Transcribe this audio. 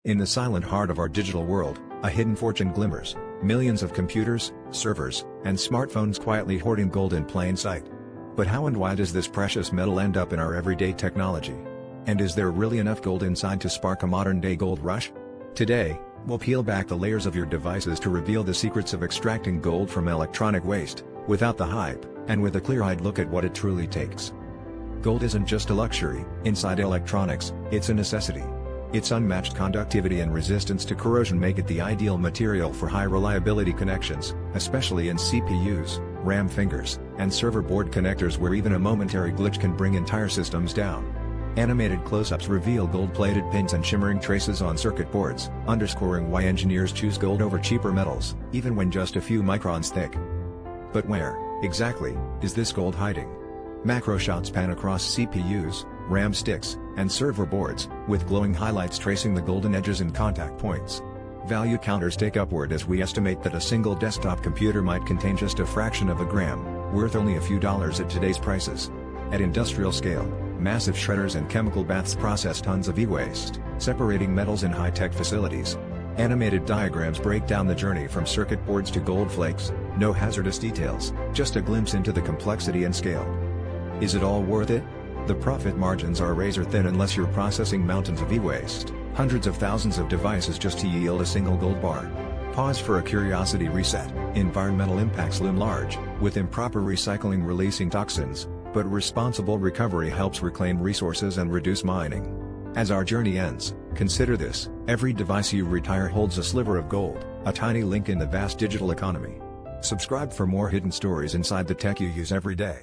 In the silent heart of our digital world, a hidden fortune glimmers, millions of computers, servers, and smartphones quietly hoarding gold in plain sight. But how and why does this precious metal end up in our everyday technology? And is there really enough gold inside to spark a modern-day gold rush? Today, we'll peel back the layers of your devices to reveal the secrets of extracting gold from electronic waste, without the hype, and with a clear-eyed look at what it truly takes. Gold isn't just a luxury inside electronics, it's a necessity. Its unmatched conductivity and resistance to corrosion make it the ideal material for high-reliability connections, especially in CPUs, RAM fingers, and server board connectors where even a momentary glitch can bring entire systems down. Animated close-ups reveal gold-plated pins and shimmering traces on circuit boards, underscoring why engineers choose gold over cheaper metals, even when just a few microns thick. But where, exactly, is this gold hiding? Macro shots pan across CPUs, RAM sticks, and server boards, with glowing highlights tracing the golden edges and contact points. Value counters tick upward as we estimate that a single desktop computer might contain just a fraction of a gram, worth only a few dollars at today's prices. At industrial scale, massive shredders and chemical baths process tons of e-waste, separating metals in high-tech facilities. Animated diagrams break down the journey from circuit boards to gold flakes, no hazardous details, just a glimpse into the complexity and scale. Is it all worth it? The profit margins are razor-thin unless you're processing mountains of e-waste, hundreds of thousands of devices just to yield a single gold bar. Pause for a curiosity reset. Environmental impacts loom large, with improper recycling releasing toxins, but responsible recovery helps reclaim resources and reduce mining. As our journey ends, consider this: every device you retire holds a sliver of gold, a tiny link in the vast digital economy. Subscribe for more hidden stories inside the tech you use every day.